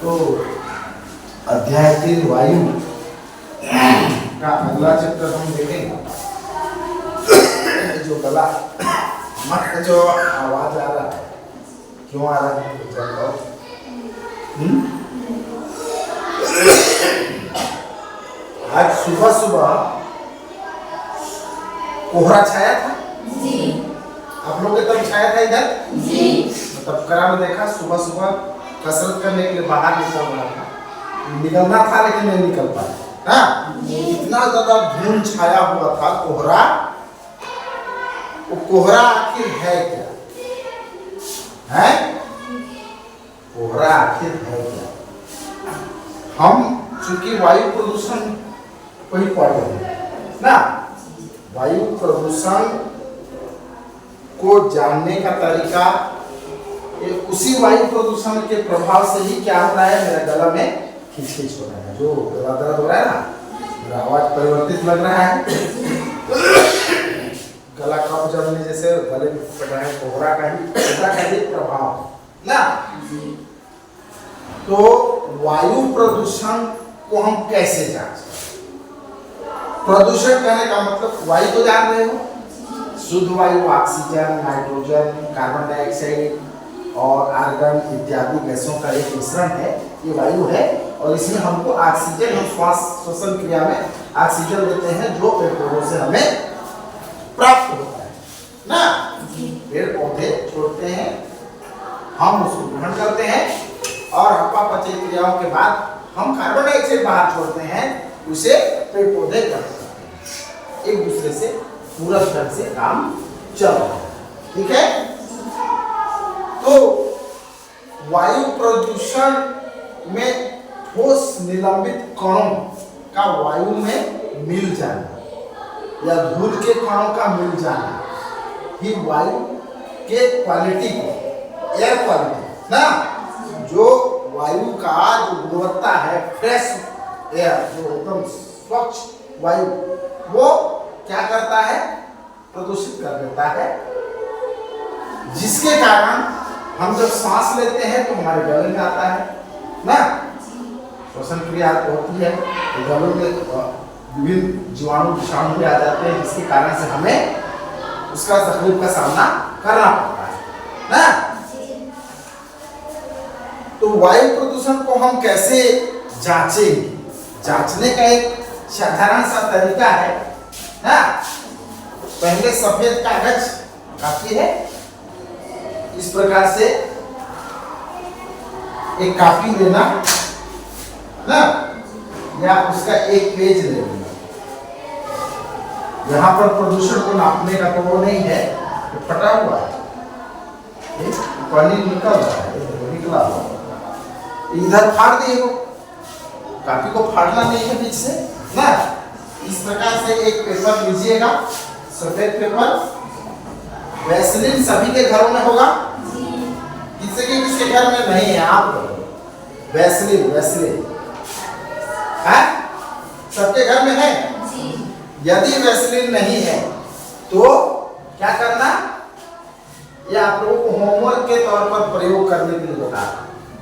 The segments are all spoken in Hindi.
तो अध्याय 3 वायु का अगला चैप्टर हम देखेंगे। जो गला मत जो आवाज आ रहा है, क्यों आ रहा है बताओ। आज सुबह सुबह कोहरा छाया था जी। आप लोग के तरफ छाया था इधर जी। मतलब करा में देखा सुबह सुबह कसरत करने के लिए बाहर निकल रहा था, निकलना था लेकिन नहीं निकल पाया। हाँ, इतना ज्यादा धुंध छाया हुआ था कोहरा। वो कोहरा आखिर है क्या? है कोहरा आखिर है क्या? हम चूंकि वायु प्रदूषण को ही पढ़ रहे हैं ना, वायु प्रदूषण को जानने का तरीका उसी वायु प्रदूषण के प्रभाव से ही क्या हो रहा है, मेरा गला में खिंच हो रहा है, जो गला दर्द हो रहा है ना, मेरा आवाज परिवर्तित लग रहा है, गला कफ जमने जैसे गले में फट रहा है, कोहरा का ही प्रभाव ना। तो वायु प्रदूषण को हम कैसे जांचें? प्रदूषण कहने का मतलब वायु तो जान रहे हो, शुद्ध वायु ऑक्सीजन, नाइट्रोजन, कार्बन डाइऑक्साइड और आर्गन इत्यादि गैसों का एक मिश्रण है, ये वायु है। और इसमें हमको ऑक्सीजन, हम श्वास श्वसन क्रिया में ऑक्सीजन लेते हैं जो पेड़ पौधों से हमें प्राप्त होता है ना। पेड़ पौधे छोड़ते हैं, हम उसको ग्रहण करते हैं और हप्पा-पचय क्रियाओं के बाद हम कार्बन डाइऑक्साइड बाहर छोड़ते हैं, उसे पेड़ पौधे ग्रहण करते हैं। एक दूसरे से पूरा ढंग से काम चल रहा है, ठीक है। तो वायु प्रदूषण में ठोस निलंबित कणों का वायु में मिल जाना या धूल के कणों का मिल जाना ही वायु के क्वालिटी को, एयर क्वालिटी ना, जो वायु का जो गुणवत्ता है, फ्रेश एयर, जो एकदम स्वच्छ वायु, वो क्या करता है, प्रदूषित कर देता है, जिसके कारण हम जब सांस लेते हैं तो हमारे गले में आता है ना, श्वसन क्रिया होती है तो गले में विभिन्न जीवाणु विषाणु भी आ जाते हैं, जिसके कारण से हमें उसका तकलीफ का सामना करना पड़ता है ना। तो वायु प्रदूषण को हम कैसे जांचेंगे? जांचने का एक साधारण सा तरीका है ना। पहले सफेद कागज काफी है, इस प्रकार से एक कापी लेना ना, या उसका एक पेज ले लेना। यहाँ पर प्रदूषण को नापने का तो वो नहीं है, तो फटा हुआ है, पानी निकल रहा है, निकला हुआ, इधर फाड़ दिए हो, कापी को फाड़ना नहीं है बीच से ना। इस प्रकार से एक पेपर लीजिएगा, सफेद पेपर। वैसलीन सभी के घरों में होगा, किसके घर में नहीं है? आप वैसलीन है, सबके घर में है। यदि वैसलीन नहीं है तो क्या करना, ये आप लोगों को होमवर्क के तौर पर प्रयोग करने के लिए बता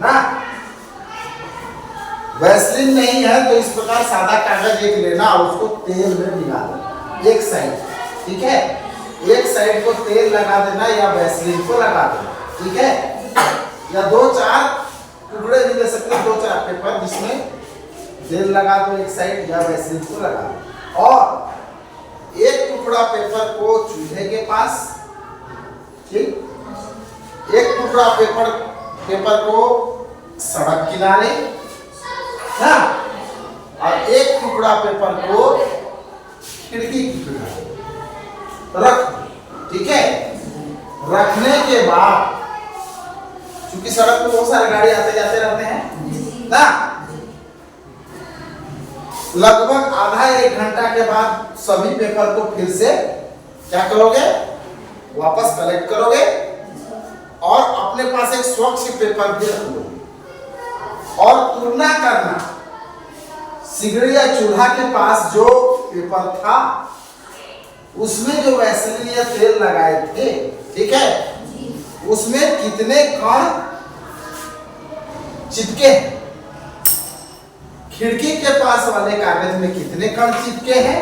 ना। वैसलीन नहीं है तो इस प्रकार सादा कागज एक लेना और उसको तेल में भिगा देना एक साइड, ठीक है। एक साइड को तेल लगा देना या वैसलीन को लगा देना, ठीक है। या 2-4 टुकड़े भी ले सकते हैं, 2-4 पेपर जिसमें तेल लगा दो एक साइड या वैसलीन को लगा दो, और एक टुकड़ा पेपर को चूल्हे के पास, ठीक, एक टुकड़ा पेपर को सड़क किनारे ना, और एक टुकड़ा पेपर को खिड़की की किनारे रख, ठीक है। रखने के बाद, चूंकि सड़क पे बहुत सारे गाड़ी आते जाते रहते हैं ना, लगभग आधा 1 घंटा के बाद सभी पेपर को फिर से क्या करोगे, वापस कलेक्ट करोगे और अपने पास एक स्वच्छ पेपर भी रख लो और तुलना करना, सिगड़ी या चूल्हा के पास जो पेपर था उसमें जो वैसलीन या तेल लगाए थे, ठीक है, उसमें कितने कण चिपके खिड़की के पास वाले कागज में कितने कण चिपके हैं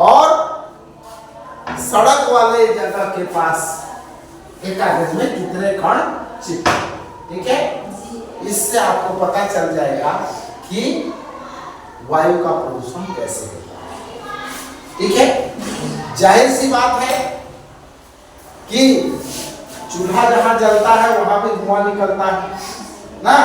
और सड़क वाले जगह के पास एक कागज में कितने कण चिपके। ठीक है, इससे आपको पता चल जाएगा कि वायु का प्रदूषण कैसे होता है। ठीक है, जाहिर सी बात है कि चूल्हा जहां जलता है वहां पे धुआं निकलता है ना।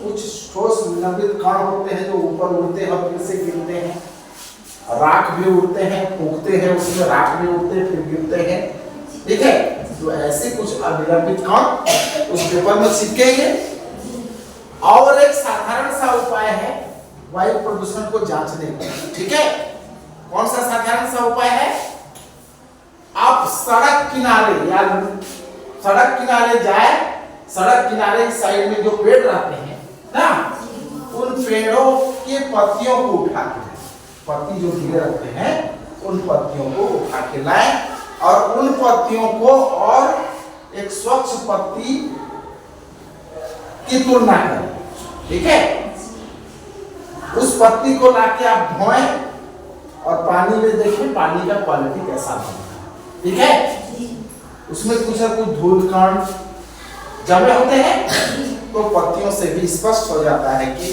कुछ ठोस लंबित कण होते हैं जो ऊपर उड़ते हैं फिर से गिरते हैं, राख भी उड़ते हैं, फूंकते हैं उसमें राख भी उड़ते हैं फिर गिरते हैं। ठीक है, तो ऐसे कुछ अविलंबित कण उस पेपर में चिपकेंगे। और एक साधारण सा उपाय है वायु प्रदूषण को जांचने का। ठीक है, कौन सा साधारण सा उपाय है? आप सड़क किनारे या सड़क किनारे जाए, सड़क किनारे साइड में जो पेड़ रहते हैं ना, उन पेड़ों के पत्तियों को उठा के, पत्ती जो गिरे रहते हैं उन पत्तियों को उठा के लाएं और उन पत्तियों को और एक स्वच्छ पत्ती की तुलना करें। ठीक है, उस पत्ती को लाके आप धोएं और पानी में देखें पानी का क्वालिटी कैसा बनता है। ठीक है, उसमें कुछ ना कुछ धूल कण जमे होते हैं तो पत्तियों से भी स्पष्ट हो जाता है कि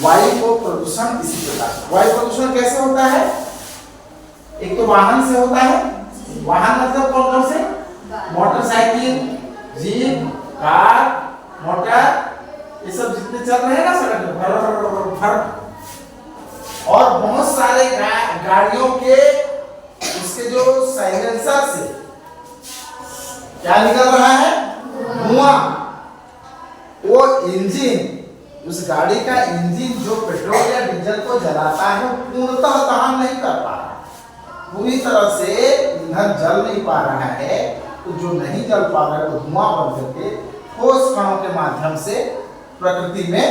वायु को प्रदूषण इसी प्रकार। वायु प्रदूषण कैसे होता है? एक तो वाहन से होता है। वाहन मतलब कौन कौन से? मोटरसाइकिल, जीप, कार, मोटर, ये सब जितने चल रहे हैं ना सड़क पे भर भर, और बहुत सारे गाड़ियों के उसके जो साइलेंसर से क्या निकल रहा है? धुआं। वो इंजन, उस गाड़ी का इंजन जो पेट्रोल या डीजल को जलाता है पूर्णतः दहन नहीं कर पा रहा, पूरी तरह से ईंधन जल नहीं पा रहा है। तो जो नहीं जल पा रहा है वो धुआं बन करके ठोस कणों के माध्यम से प्रकृति में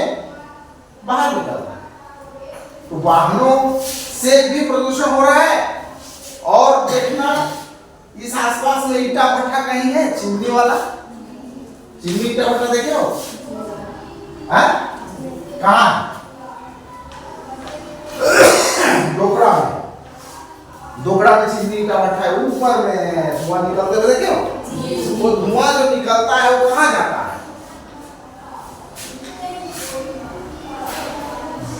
बाहर निकल रहा है। तो वाहनों से भी प्रदूषण हो रहा है। और देखना इस आसपास में ईटा भट्टा कहीं है चिमनी वाला? चिमनी ईटा भट्टा देखे हो? कहाँ? डोकड़ा में, डोकड़ा में चिमनी ईटा भट्टा है, ऊपर में धुआं निकलते हुए देखे हो? वो धुआं जो निकलता है वो कहाँ जाता है?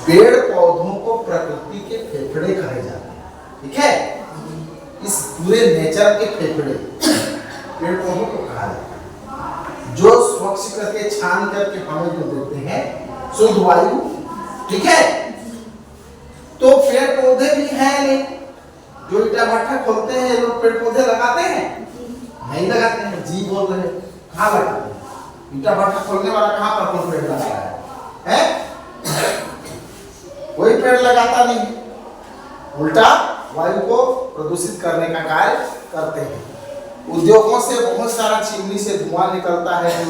पेड़ पौधों को प्रकृति के फेफड़े कहे जाते हैं। ठीक है, इस पूरे नेचर के फेफड़े पेड़ पौधों को कहा जाता है, जो स्वच्छ करके छान करके हमें जो देते हैं शुद्ध वायु। ठीक है, तो पेड़ पौधे भी हैं नहीं, जो ईटा भट्टा खोलते हैं ये लोग पेड़ पौधे लगाते हैं? नहीं लगाते हैं। जी बोल रहे, कहाँ लगाते हैं? ईटा भट्टा खोलने वाला कहाँ पर कौन पेड़ लगा रहा है? कोई पेड़ लगाता नहीं, उल्टा वायु को प्रदूषित करने का कार्य करते हैं। उद्योगों से बहुत सारा चिमनी से धुआं निकलता है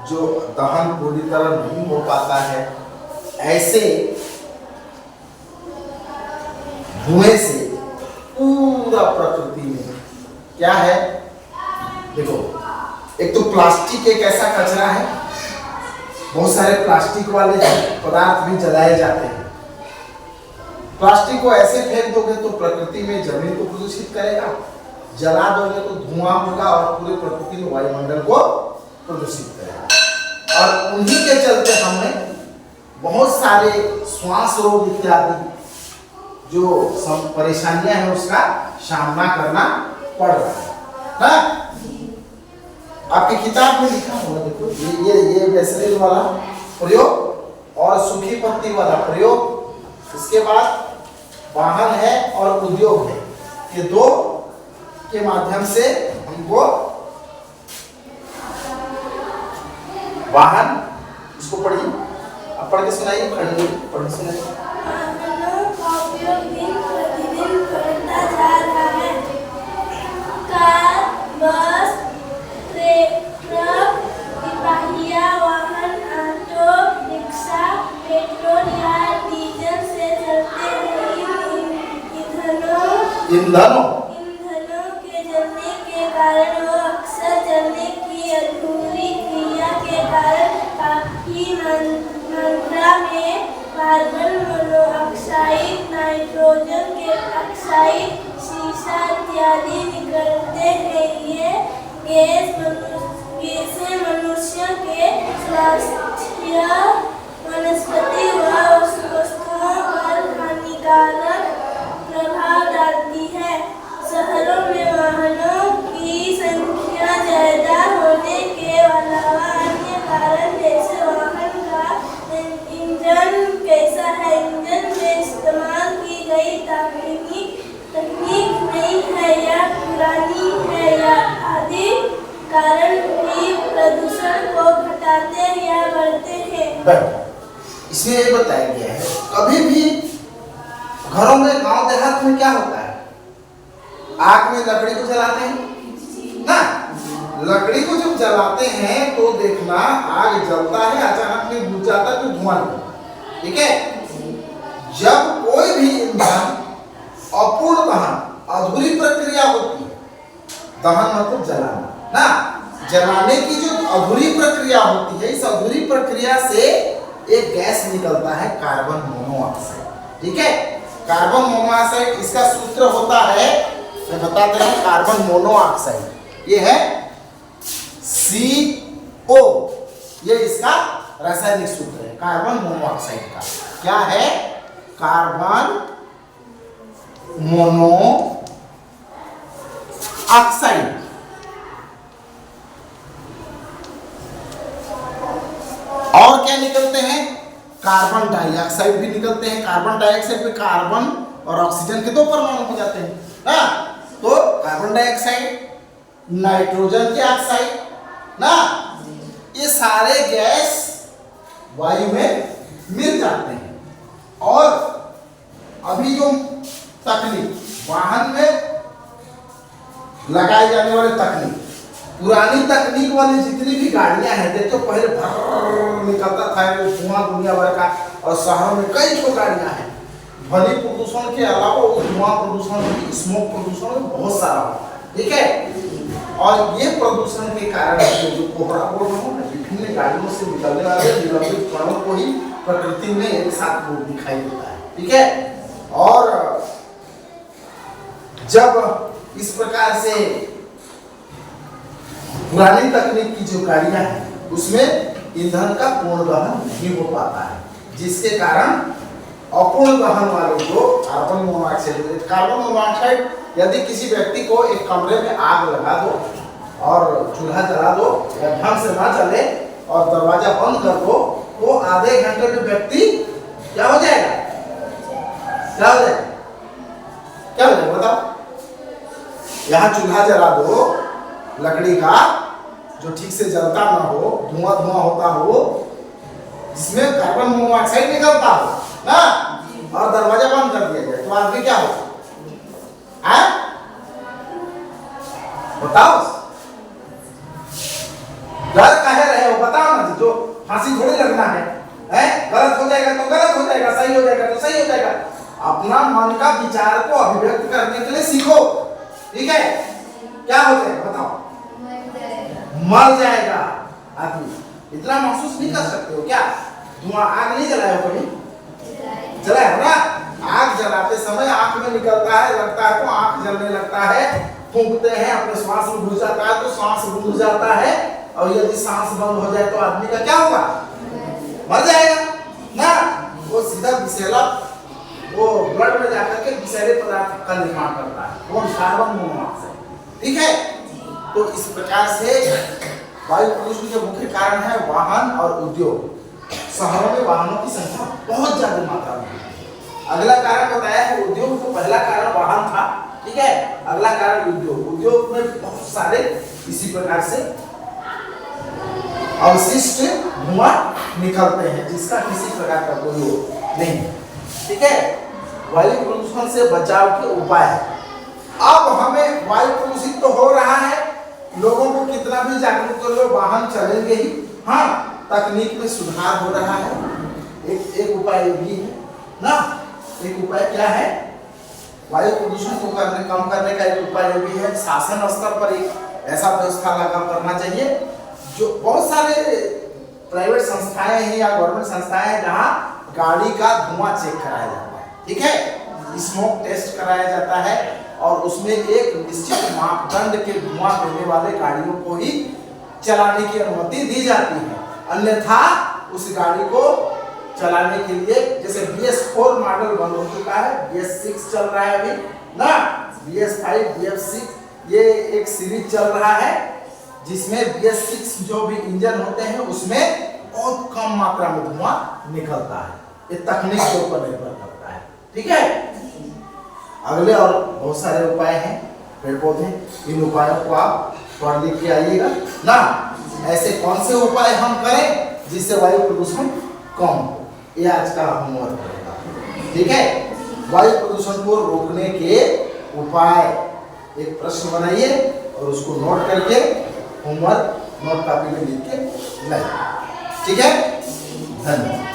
जो दहन पूरी तरह नहीं हो पाता है। ऐसे धुएं से पूरा प्रकृति में क्या है? देखो, एक तो प्लास्टिक एक ऐसा कचरा है, बहुत सारे प्लास्टिक वाले पदार्थ भी जलाए जाते हैं। प्लास्टिक को ऐसे फेंक दोगे तो प्रकृति में जमीन को प्रदूषित करेगा, जला दोगे तो धुआं होगा और पूरे प्रकृति में वायुमंडल को प्रदूषित करेगा। और उन्हीं के चलते हमें बहुत सारे श्वास रोग इत्यादि जो परेशानियां हैं उसका सामना करना पड़ रहा है ना? आपकी किताब में लिखा हुआ देखो, ये वैसलीन वाला प्रयोग और सूखी पत्ती वाला प्रयोग, इसके बाद वाहन है और उद्योग है, ये दो के माध्यम से हमको वाहन, इसको पढ़िए, अब पढ़ के सुनाइए, पढ़ के सुनाइए। वाहनों का उपयोग दिन प्रतिदिन बढ़ता जा रहा है। कार, बस, ट्रक, तिपाहिया वाहन, ऑटो रिक्शा, पेट्रोल या डीजल से चलते ईंधनों के जलने के कारण व अक्सर जलने की अधूरी क्रिया के कारण काफी मात्रा में कार्बन मोनोऑक्साइड, नाइट्रोजन के ऑक्साइड, सीसा इत्यादि निकलते हैं। ये गैसें मनुष्य के स्वास्थ्य, वनस्पति व वस्तुओं पर हानिकारक प्रभाव डालती है। शहरों में वाहनों की संख्या ज्यादा होने के अलावा अन्य कारण जैसे वाहन का इंजन कैसा है, इंजन में इस्तेमाल की गई तकनीक नई है या पुरानी है, या आदि कारण भी प्रदूषण को घटाते या बढ़ते हैं। इसमें ये बताया गया है, कभी भी घरों में, गांव देहात में क्या होता है, आग में लकड़ी को जलाते हैं ना। लकड़ी को जब जलाते हैं तो देखना आग जलता है, अचानक में बुझ जाता है, तो धुआं निकलता है। ठीक है, जब कोई भी ईंधन अपूर्ण दहन, अधूरी प्रक्रिया होती है, दहन मतलब जलाना ना, जलाने की जो अधूरी प्रक्रिया होती है, इस अधूरी प्रक्रिया से एक गैस निकलता है, कार्बन मोनोऑक्साइड। ठीक है, कार्बन मोनोऑक्साइड, इसका सूत्र होता है, मैं बताते हैं, कार्बन मोनोऑक्साइड ये है CO, ये इसका रासायनिक सूत्र है कार्बन मोनोऑक्साइड का। क्या है? Carbon monoxide. और क्या निकलते हैं? कार्बन डाइऑक्साइड भी निकलते हैं। कार्बन डाइऑक्साइड में कार्बन और ऑक्सीजन के दो परमाणु हो जाते हैं ना, तो कार्बन डाइऑक्साइड, नाइट्रोजन के ऑक्साइड ना, ये सारे गैस वायु में मिल जाते हैं। और अभी जो तकनीक वाहन में लगाई जाने वाली तकनीक, पुरानी तकनीक वाली जितनी भी गाड़ियां हैं, देखो पहले भर निकलता था धुआं दुनिया भर का, और शहरों में कई ठो गाड़ियां हैं। ध्वनि प्रदूषण के अलावा धुआं प्रदूषण, स्मोक प्रदूषण बहुत सारा होता है। ठीक है, और ये प्रदूषण के कारण जो कोहरा बोल रहा हूँ, विभिन्न गाड़ियों से निकलने वाले निलंबित कणों को ही प्रकृति में एक साथ दिखाई देता है। ठीक है, और जब इस प्रकार से पुरानी तकनीक की जो गाड़ियां हैं उसमें ईंधन का पूर्ण दहन नहीं हो पाता है, जिसके कारण अपूर्ण दहन वाले जो कार्बन मोनोऑक्साइड, यदि किसी व्यक्ति को एक कमरे में आग लगा दो और चूल्हा जला दो या ढंग से ना चले और दरवाजा बंद कर दो, तो आधे घंटे में व्यक्ति क्या हो जाएगा? क्या हो जाएगा? क्या हो जाएगा बताओ? यहाँ चूल्हा जला दो लकड़ी का, जो ठीक से जलता ना हो, धुआं होता हो, जिसमें कार्बन मोनोऑक्साइड निकलता हो ना, और दरवाजा बंद कर दिया जाए, तो आदमी क्या हो? बताओ, डर काहे रहे हो? बताओ ना, जो फांसी थोड़ी लगना है, गलत हो जाएगा तो गलत हो जाएगा, सही हो जाएगा तो सही हो जाएगा। अपना मन का विचार को अभिव्यक्त करने के लिए सीखो। ठीक है, क्या हो जाएगा बताओ? मर जाएगा आदमी। इतना महसूस नहीं कर सकते हो क्या? धुआं, आग नहीं जलाया हो कभी? जलाया हो ना? आग जलाते समय आंख में निकलता है, लगता है तो आंख जलने लगता है, फूंकते हैं, अपने श्वास में घुस जाता है तो श्वास घुस जाता है, और यदि सांस बंद हो जाए तो आदमी का क्या होगा? मर जाएगा ना। वो सीधा विषैला, वो ब्लड में जाकर के विषैले पदार्थ का निर्माण करता है, वो कार्बन मोनोऑक्साइड। ठीक है, तो इस प्रकार से वायु प्रदूषण के मुख्य कारण है वाहन और उद्योग। शहरों में वाहनों की संख्या बहुत ज्यादा मात्रा में है। अगला कारण बताया है उद्योग, तो पहला कारण वाहन था। ठीक है, अगला कारण उद्योग। उद्योग में बहुत सारे इसी प्रकार से अवशिष्ट धुआं निकलते हैं, जिसका किसी प्रकार का कोई नहीं है। ठीक है, वायु प्रदूषण से बचाव के उपाय। अब हमें वायु प्रदूषित तो हो रहा है, लोगों को कितना भी जागरूक कर लो, वाहन चलेंगे ही। हाँ, तकनीक में सुधार हो रहा है। एक उपाय भी है ना, एक उपाय क्या है? वायु प्रदूषण को कम करने का एक उपाय भी है, शासन स्तर पर एक ऐसा व्यवस्था लगा करना चाहिए, जो बहुत सारे प्राइवेट संस्थाएं हैं या गवर्नमेंट संस्थाएं हैं जहां गाड़ी का धुआं चेक कराया जाता है, ठीक है, स्मोक टेस्ट कराया जाता है और उसमें एक निश्चित मापदंड के धुआं देने वाले गाड़ियों को ही चलाने की अनुमति दी जाती है। अन्यथा उस गाड़ी को चलाने के लिए, जैसे BS4 मॉडल बंद हो चुका है, BS6 चल रहा है अभी ना, BS5 BS6 ये एक सीरीज चल रहा है जिसमें BS6 जो भी इंजन होते हैं उसमें बहुत कम मात्रा में धुआं निकलता है। ये तकनीक के ऊपर निर्भर करता है, ठीक है। अगले और बहुत सारे उपाय हैं पेड़ पौधे, इन उपायों को आप पढ़ लिख के आइएगा ना। ऐसे कौन से उपाय हम करें जिससे वायु प्रदूषण कम हो, ये आज का होमवर्क रहेगा, ठीक है। वायु प्रदूषण को रोकने के उपाय, एक प्रश्न बनाइए और उसको नोट करके होमवर्क नोट कॉपी में लिख के लाइए, ठीक है। धन्यवाद।